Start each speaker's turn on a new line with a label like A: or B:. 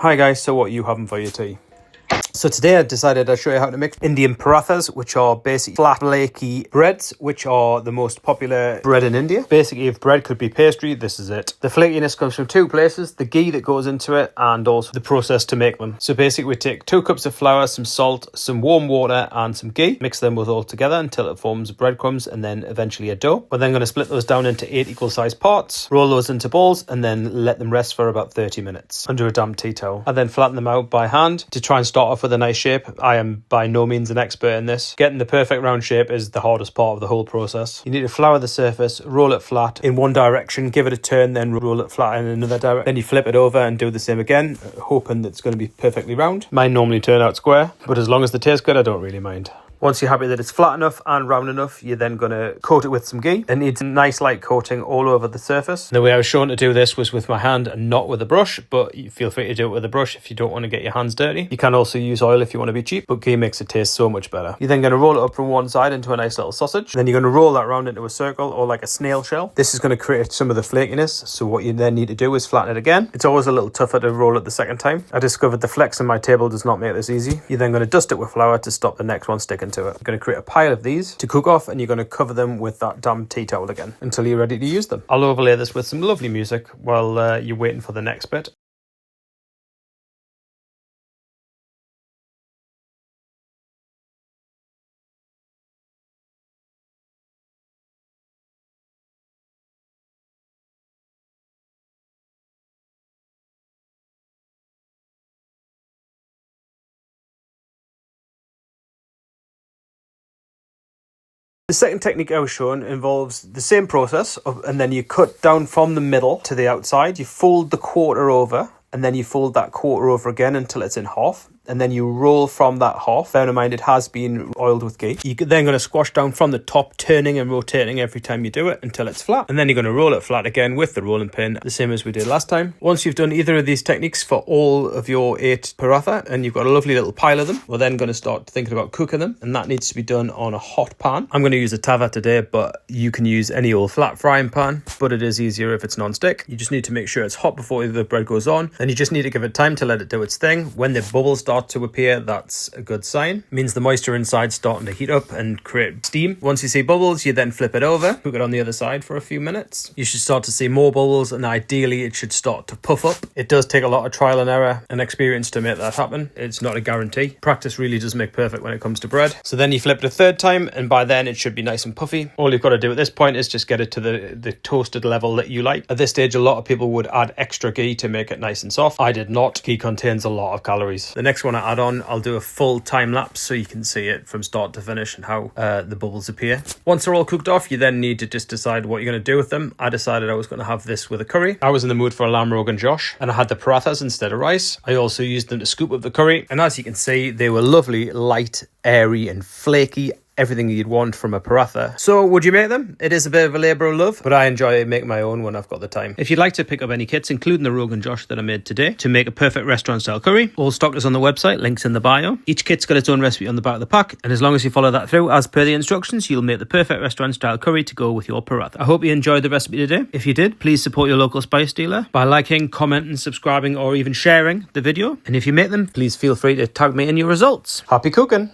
A: Hi guys, so what are you having for your tea? So today I decided I'd show you how to make Indian parathas, which are basically flat, flaky breads, which are the most popular bread in India. Basically, if bread could be pastry, this is it. The flakiness comes from two places, the ghee that goes into it and also the process to make them. So basically we take 2 cups of flour, some salt, some warm water and some ghee, mix them both all together until it forms breadcrumbs and then eventually a dough. We're then going to split those down into 8 equal sized parts, roll those into balls and then let them rest for about 30 minutes under a damp tea towel. I then flatten them out by hand to try and start off with a nice shape. I am by no means an expert in this. Getting the perfect round shape is the hardest part of the whole process. You need to flour the surface, roll it flat in one direction, give it a turn, then roll it flat in another direction. Then you flip it over and do the same again, hoping that it's going to be perfectly round. Mine normally turn out square, but as long as they taste good, I don't really mind. Once you're happy that it's flat enough and round enough, you're then going to coat it with some ghee. It needs a nice light coating all over the surface. The way I was shown to do this was with my hand and not with a brush, but you feel free to do it with a brush if you don't want to get your hands dirty. You can also use oil if you want to be cheap, but ghee makes it taste so much better. You're then going to roll it up from one side into a nice little sausage. Then you're going to roll that round into a circle or like a snail shell. This is going to create some of the flakiness, so what you then need to do is flatten it again. It's always a little tougher to roll it the second time. I discovered the flex on my table does not make this easy. You're then going to dust it with flour to stop the next one sticking to it. You're going to create a pile of these to cook off and you're going to cover them with that damp tea towel again until you're ready to use them. I'll overlay this with some lovely music while you're waiting for the next bit. The second technique I was shown involves the same process and then you cut down from the middle to the outside. You fold the quarter over and then you fold that quarter over again until it's in half. And then you roll from that half. Bear in mind it has been oiled with ghee. You're then going to squash down from the top, turning and rotating every time you do it until it's flat. And then you're going to roll it flat again with the rolling pin, the same as we did last time. Once you've done either of these techniques for all of your 8 paratha and you've got a lovely little pile of them, we're then going to start thinking about cooking them. And that needs to be done on a hot pan. I'm going to use a tava today, but you can use any old flat frying pan, but it is easier if it's non-stick. You just need to make sure it's hot before the bread goes on. And you just need to give it time to let it do its thing. When the bubbles start to appear, that's a good sign. It means the moisture inside starting to heat up and create steam. Once you see bubbles, you then flip it over, cook it on the other side for a few minutes. You should start to see more bubbles and ideally it should start to puff up. It does take a lot of trial and error and experience to make that happen. It's not a guarantee. Practice really does make perfect when it comes to bread. So then you flip it a third time and by then it should be nice and puffy. All you've got to do at this point is just get it to the toasted level that you like. At this stage, a lot of people would add extra ghee to make it nice and soft. I did not. Ghee contains a lot of calories. The next one I add on, I'll do a full time lapse so you can see it from start to finish and how the bubbles appear. Once they're all cooked off, you then need to just decide what you're going to do with them. I decided I was going to have this with a curry. I was in the mood for a lamb rogan josh and I had the parathas instead of rice. I also used them to scoop up the curry and as you can see, they were lovely, light, airy and flaky. Everything you'd want from a paratha. So would you make them? It is a bit of a labour of love, but I enjoy making my own when I've got the time. If you'd like to pick up any kits, including the Rogan Josh that I made today, to make a perfect restaurant style curry, all stock is on the website, links in the bio. Each kit's got its own recipe on the back of the pack, and as long as you follow that through as per the instructions, you'll make the perfect restaurant style curry to go with your paratha. I hope you enjoyed the recipe today. If you did, please support your local spice dealer by liking, commenting, subscribing, or even sharing the video. And if you make them, please feel free to tag me in your results. Happy cooking!